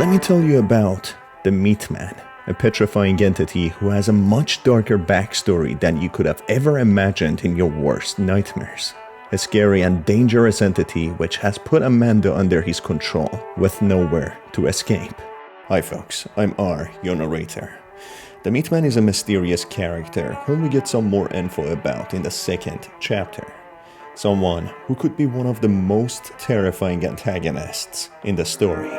Let me tell you about the Meatman, a petrifying entity who has a much darker backstory than you could have ever imagined in your worst nightmares. A scary and dangerous entity which has put Amanda under his control with nowhere to escape. Hi folks, I'm R, your narrator. The Meatman is a mysterious character whom we get some more info about in the second chapter. Someone who could be one of the most terrifying antagonists in the story.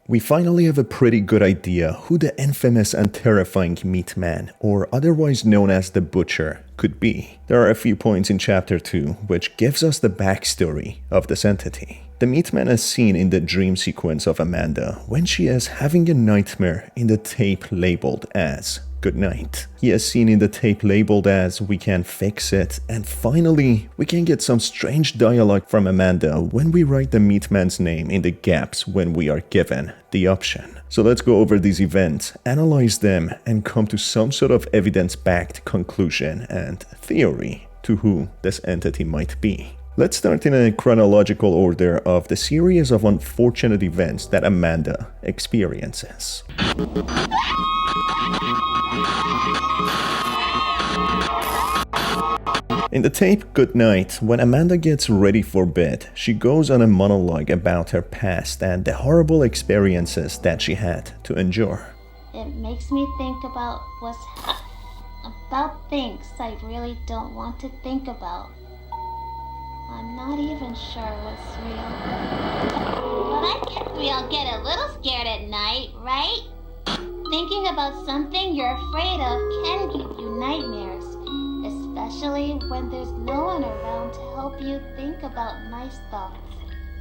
We finally have a pretty good idea who the infamous and terrifying Meatman, or otherwise known as the Butcher, could be. There are a few points in chapter 2 which gives us the backstory of this entity. The Meatman is seen in the dream sequence of Amanda when she is having a nightmare in the tape labeled as Good Night. He is seen in the tape labeled as We Can Fix It, and finally we can get some strange dialogue from Amanda when we write the Meatman's name in the gaps when we are given the option. So let's go over these events, analyze them, and come to some sort of evidence-backed conclusion and theory to who this entity might be. Let's start in a chronological order of the series of unfortunate events that Amanda experiences. In the tape Good Night, when Amanda gets ready for bed, she goes on a monologue about her past and the horrible experiences that she had to endure. It makes me think about about things I really don't want to think about. I'm not even sure what's real. But I guess we all get a little scared at night, right? Thinking about something you're afraid of can give you nightmares, especially when there's no one around to help you think about nice thoughts.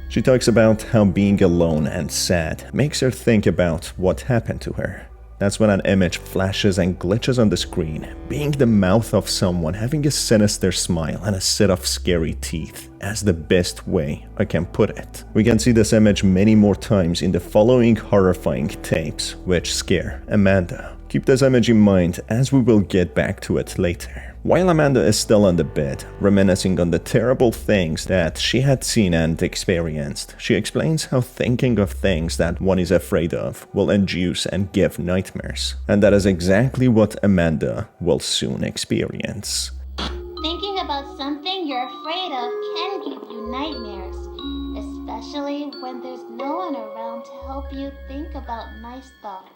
She talks about how being alone and sad makes her think about what happened to her. That's when an image flashes and glitches on the screen, being the mouth of someone having a sinister smile and a set of scary teeth, as the best way I can put it. We can see this image many more times in the following horrifying tapes, which scare Amanda. Keep this image in mind as we will get back to it later. While Amanda is still on the bed, reminiscing on the terrible things that she had seen and experienced, she explains how thinking of things that one is afraid of will induce and give nightmares. And that is exactly what Amanda will soon experience. Thinking about something you're afraid of can give you nightmares, especially when there's no one around to help you think about nice thoughts.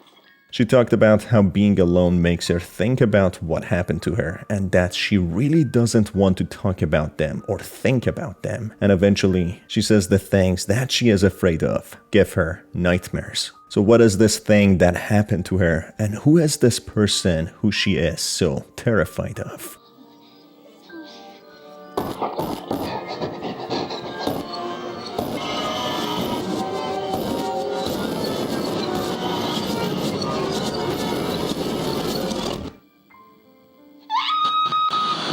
She talked about how being alone makes her think about what happened to her and that she really doesn't want to talk about them or think about them. And eventually, she says the things that she is afraid of give her nightmares. So what is this thing that happened to her, and who is this person who she is so terrified of?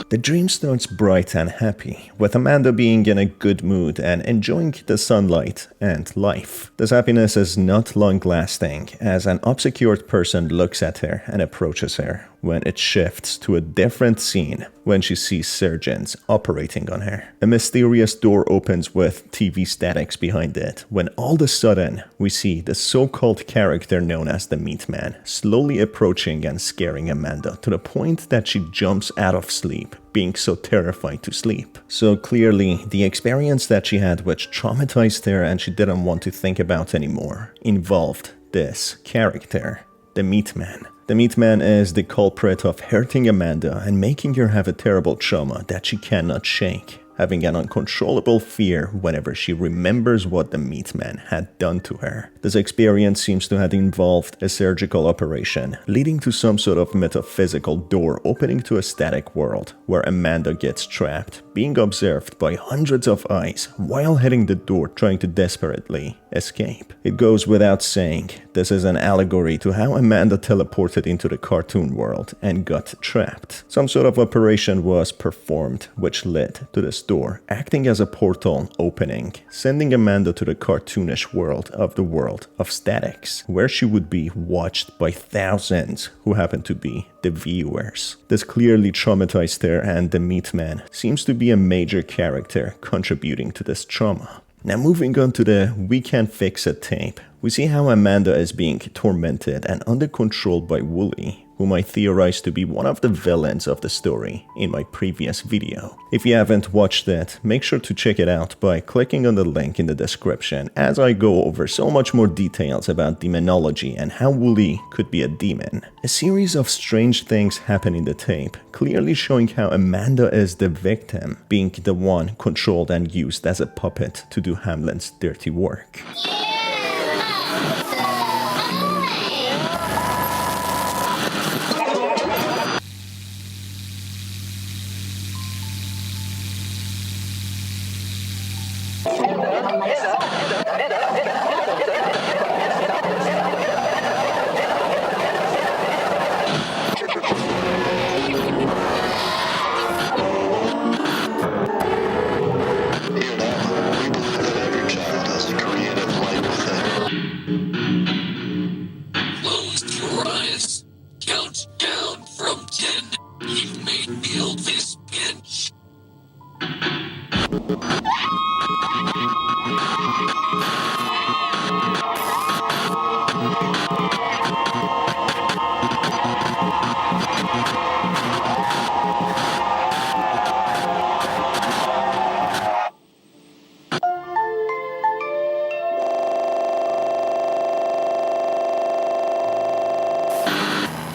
The dream starts bright and happy, with Amanda being in a good mood and enjoying the sunlight and life. This happiness is not long-lasting, as an obscured person looks at her and approaches her, when it shifts to a different scene when she sees surgeons operating on her. A mysterious door opens with TV statics behind it, when all of a sudden we see the so-called character known as the Meatman slowly approaching and scaring Amanda to the point that she jumps out of sleep, being so terrified to sleep. So clearly, the experience that she had, which traumatized her and she didn't want to think about anymore, involved this character, the Meatman. The Meatman is the culprit of hurting Amanda and making her have a terrible trauma that she cannot shake, having an uncontrollable fear whenever she remembers what the Meatman had done to her. This experience seems to have involved a surgical operation, leading to some sort of metaphysical door opening to a static world, where Amanda gets trapped, being observed by hundreds of eyes while hitting the door trying to desperately escape. It goes without saying, this is an allegory to how Amanda teleported into the cartoon world and got trapped. Some sort of operation was performed which led to this door acting as a portal opening, sending Amanda to the cartoonish world of statics, where she would be watched by thousands who happen to be the viewers. This clearly traumatized her, and the Meatman seems to be a major character contributing to this trauma. Now moving on to the "we can fix it" tape, we see how Amanda is being tormented and under control by Wooly, whom I theorize to be one of the villains of the story in my previous video. If you haven't watched it, make sure to check it out by clicking on the link in the description, as I go over so much more details about demonology and how Wooly could be a demon. A series of strange things happen in the tape, clearly showing how Amanda is the victim, being the one controlled and used as a puppet to do Hamlin's dirty work. Close your eyes. Count down from 10. You may feel this pinch.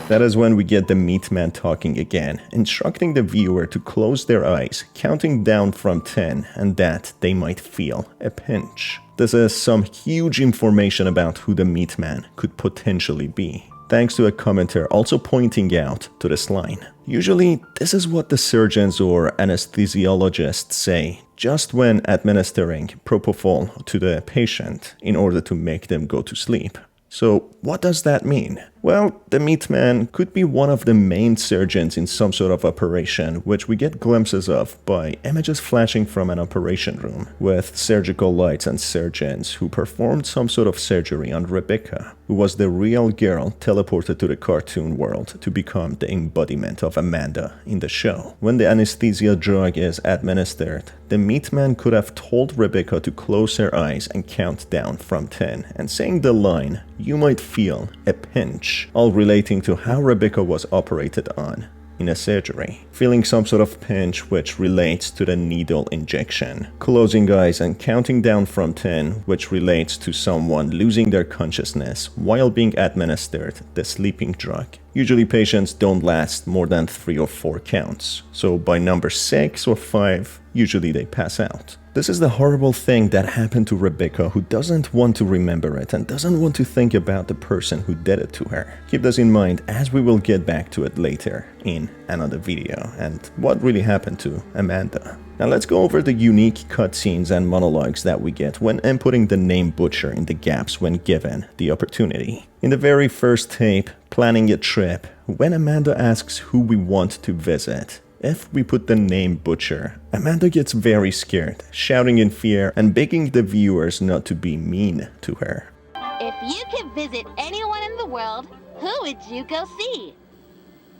That is when we get the Meatman talking again, instructing the viewer to close their eyes, counting down from 10, and that they might feel a pinch. This is some huge information about who the Meatman could potentially be, thanks to a commenter also pointing out to this line. Usually, this is what the surgeons or anesthesiologists say just when administering propofol to the patient in order to make them go to sleep. So what does that mean? Well, the Meatman could be one of the main surgeons in some sort of operation, which we get glimpses of by images flashing from an operation room, with surgical lights and surgeons who performed some sort of surgery on Rebecca, who was the real girl teleported to the cartoon world to become the embodiment of Amanda in the show. When the anesthesia drug is administered, the Meatman could have told Rebecca to close her eyes and count down from 10, and saying the line, "You might feel a pinch," all relating to how Rebecca was operated on in a surgery, feeling some sort of pinch which relates to the needle injection, closing eyes and counting down from 10 which relates to someone losing their consciousness while being administered the sleeping drug. Usually patients don't last more than 3 or 4 counts, so by number 6 or 5, usually they pass out. This is the horrible thing that happened to Rebecca, who doesn't want to remember it and doesn't want to think about the person who did it to her. Keep this in mind, as we will get back to it later in another video and what really happened to Amanda. Now let's go over the unique cutscenes and monologues that we get when inputting the name Butcher in the gaps when given the opportunity. In the very first tape, planning a trip, when Amanda asks who we want to visit, if we put the name Butcher, Amanda gets very scared, shouting in fear and begging the viewers not to be mean to her. If you could visit anyone in the world, who would you go see?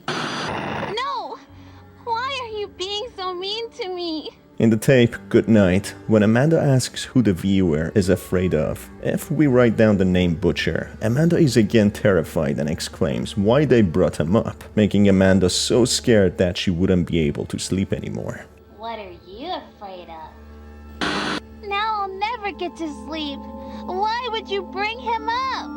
No! Why are you being so mean to me? In the tape, Good Night, when Amanda asks who the viewer is afraid of, if we write down the name Butcher, Amanda is again terrified and exclaims why they brought him up, making Amanda so scared that she wouldn't be able to sleep anymore. What are you afraid of? Now I'll never get to sleep. Why would you bring him up?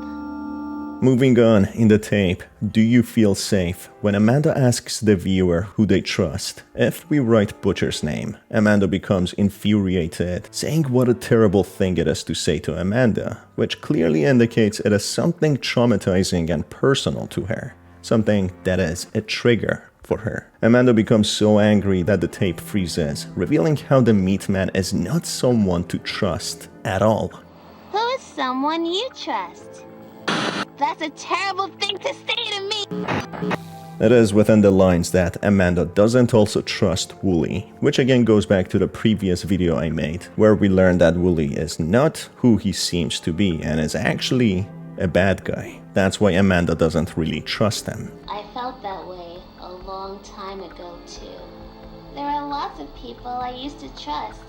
Moving on, in the tape, Do You Feel Safe? When Amanda asks the viewer who they trust, if we write Butcher's name, Amanda becomes infuriated, saying what a terrible thing it is to say to Amanda, which clearly indicates it is something traumatizing and personal to her, something that is a trigger for her. Amanda becomes so angry that the tape freezes, revealing how the Meatman is not someone to trust at all. Who is someone you trust? That's a terrible thing to say to me! It is within the lines that Amanda doesn't also trust Wooly, which again goes back to the previous video I made, where we learned that Wooly is not who he seems to be and is actually a bad guy. That's why Amanda doesn't really trust him. I felt that way a long time ago too. There are lots of people I used to trust,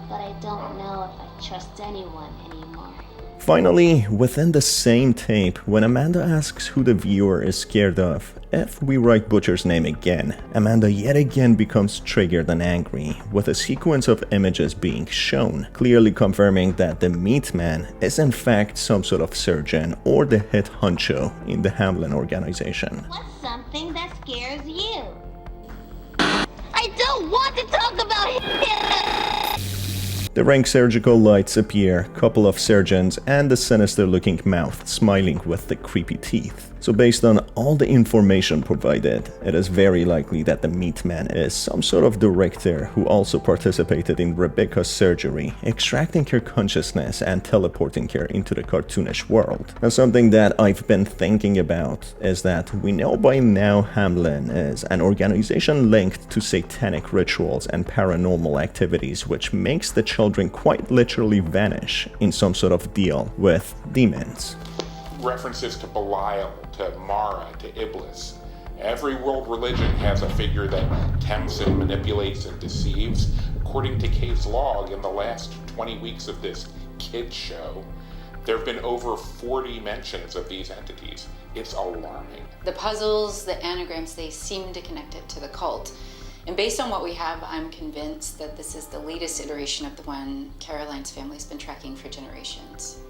but I don't know if I trust anyone anymore. Finally, within the same tape, when Amanda asks who the viewer is scared of, if we write Butcher's name again, Amanda yet again becomes triggered and angry, with a sequence of images being shown, clearly confirming that the Meatman is in fact some sort of surgeon or the head honcho in the Hamlin organization. What's something that scares you? I don't want to talk about it! The rank surgical lights appear, couple of surgeons, and the sinister-looking mouth smiling with the creepy teeth. So based on all the information provided, it is very likely that the Meatman is some sort of director who also participated in Rebecca's surgery, extracting her consciousness and teleporting her into the cartoonish world. Now, something that I've been thinking about is that we know by now Hamlin is an organization linked to satanic rituals and paranormal activities, which makes the children quite literally vanish in some sort of deal with demons. References to Belial, to Mara, to Iblis. Every world religion has a figure that tempts and manipulates and deceives. According to Kate's log, in the last 20 weeks of this kids show, there have been over 40 mentions of these entities. It's alarming. The puzzles, the anagrams, they seem to connect it to the cult. And based on what we have, I'm convinced that this is the latest iteration of the one Caroline's family's been tracking for generations.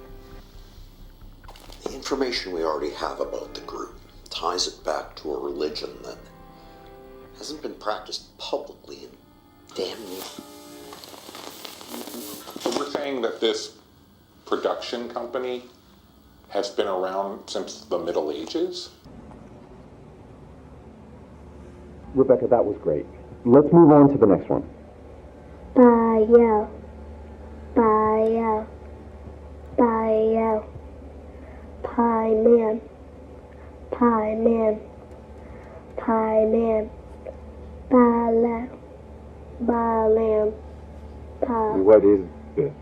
The information we already have about the group ties it back to a religion that hasn't been practiced publicly in damn near. So we're saying that this production company has been around since the Middle Ages? Rebecca, that was great. Let's move on to the next one. Bio. Bio. Bio. Paimon. Paimon. Paimon. Balam. Balam. What is this?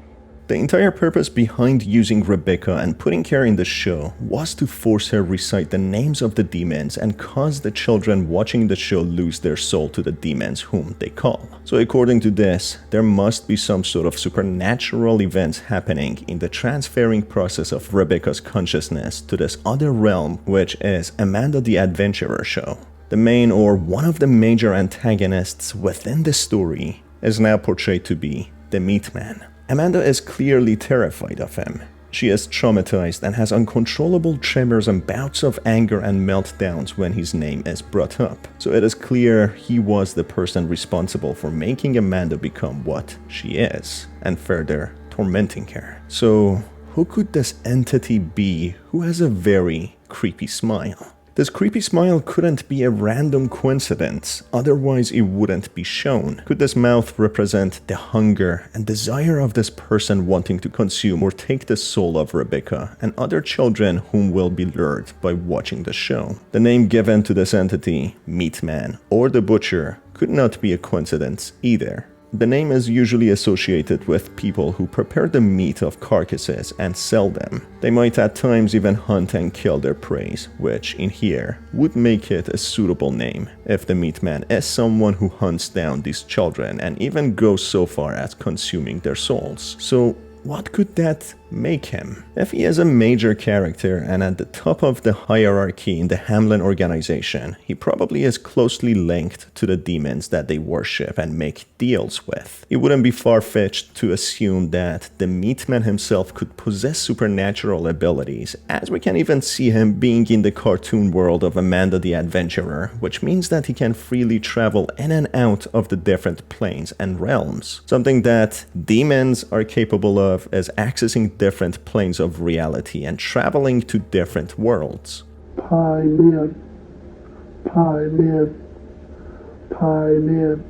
The entire purpose behind using Rebecca and putting her in the show was to force her recite the names of the demons and cause the children watching the show lose their soul to the demons whom they call. So according to this, there must be some sort of supernatural events happening in the transferring process of Rebecca's consciousness to this other realm, which is Amanda the Adventurer show. The main or one of the major antagonists within the story is now portrayed to be the Meatman. Amanda is clearly terrified of him. She is traumatized and has uncontrollable tremors and bouts of anger and meltdowns when his name is brought up. So it is clear he was the person responsible for making Amanda become what she is, and further tormenting her. So who could this entity be who has a very creepy smile? This creepy smile couldn't be a random coincidence, otherwise it wouldn't be shown. Could this mouth represent the hunger and desire of this person wanting to consume or take the soul of Rebecca and other children whom will be lured by watching the show? The name given to this entity, Meatman or the Butcher, could not be a coincidence either. The name is usually associated with people who prepare the meat of carcasses and sell them. They might at times even hunt and kill their prey, which in here would make it a suitable name if the Meatman is someone who hunts down these children and even goes so far as consuming their souls. So what could that make him? If he is a major character and at the top of the hierarchy in the Hamlin organization, he probably is closely linked to the demons that they worship and make deals with. It wouldn't be far-fetched to assume that the Meatman himself could possess supernatural abilities, as we can even see him being in the cartoon world of Amanda the Adventurer, which means that he can freely travel in and out of the different planes and realms. Something that demons are capable of is accessing different planes of reality and traveling to different worlds. Paimon. Paimon. Paimon.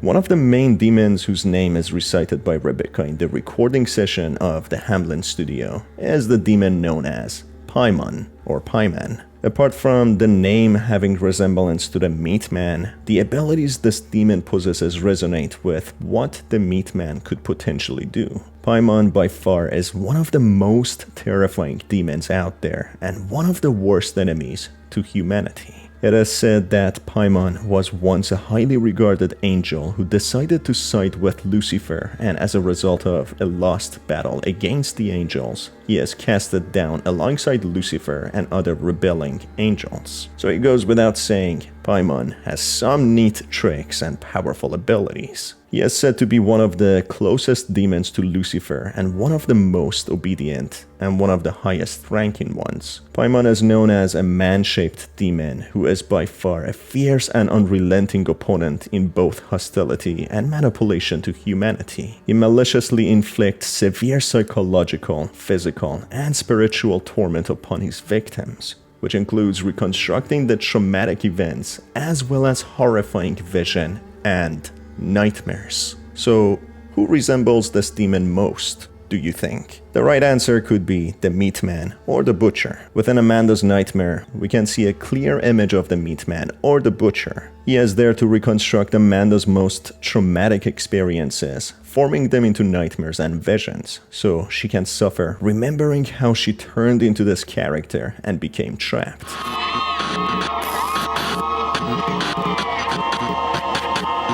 One of the main demons whose name is recited by Rebecca in the recording session of the Hamlin studio is the demon known as Paimon or Paimon. Apart from the name having resemblance to the Meatman, the abilities this demon possesses resonate with what the Meatman could potentially do. Paimon by far is one of the most terrifying demons out there and one of the worst enemies to humanity. It is said that Paimon was once a highly regarded angel who decided to side with Lucifer, and as a result of a lost battle against the angels, he is casted down alongside Lucifer and other rebelling angels. So it goes without saying, Paimon has some neat tricks and powerful abilities. He is said to be one of the closest demons to Lucifer and one of the most obedient and one of the highest ranking ones. Paimon is known as a man-shaped demon who is by far a fierce and unrelenting opponent in both hostility and manipulation to humanity. He maliciously inflicts severe psychological, physical, and spiritual torment upon his victims, which includes reconstructing the traumatic events as well as horrifying vision and nightmares. So, who resembles this demon most, do you think? The right answer could be the Meatman or the Butcher. Within Amanda's nightmare, we can see a clear image of the Meatman or the Butcher. He is there to reconstruct Amanda's most traumatic experiences, forming them into nightmares and visions, so she can suffer remembering how she turned into this character and became trapped.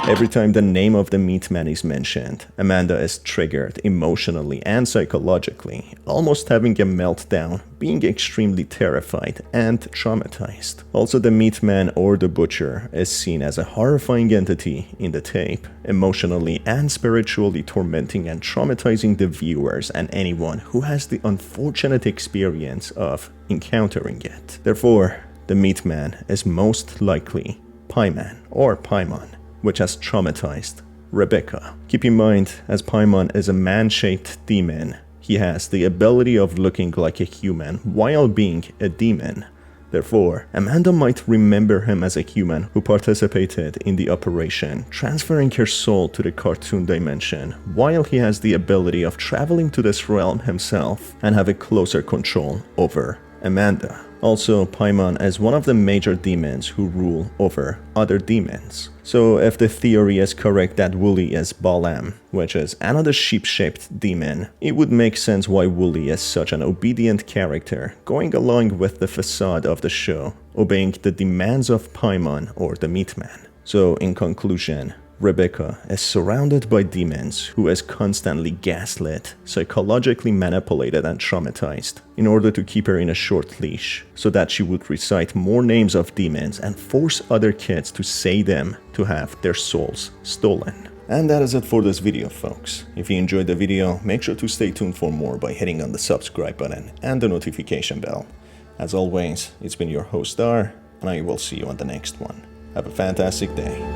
Every time the name of the Meatman is mentioned, Amanda is triggered emotionally and psychologically, almost having a meltdown, being extremely terrified and traumatized. Also, the Meatman or the Butcher is seen as a horrifying entity in the tape, emotionally and spiritually tormenting and traumatizing the viewers and anyone who has the unfortunate experience of encountering it. Therefore, the Meatman is most likely Paimon or Paimon, which has traumatized Rebecca. Keep in mind, as Paimon is a man-shaped demon, he has the ability of looking like a human while being a demon. Therefore, Amanda might remember him as a human who participated in the operation, transferring her soul to the cartoon dimension, while he has the ability of traveling to this realm himself and have a closer control over Amanda. Also, Paimon is one of the major demons who rule over other demons. So if the theory is correct that Wooly is Balaam, which is another sheep-shaped demon, it would make sense why Wooly is such an obedient character, going along with the facade of the show, obeying the demands of Paimon or the Meatman. So in conclusion, Rebecca is surrounded by demons who is constantly gaslit, psychologically manipulated and traumatized in order to keep her in a short leash so that she would recite more names of demons and force other kids to say them to have their souls stolen. And that is it for this video, folks. If you enjoyed the video, make sure to stay tuned for more by hitting on the subscribe button and the notification bell. As always, it's been your host Dar, and I will see you on the next one. Have a fantastic day.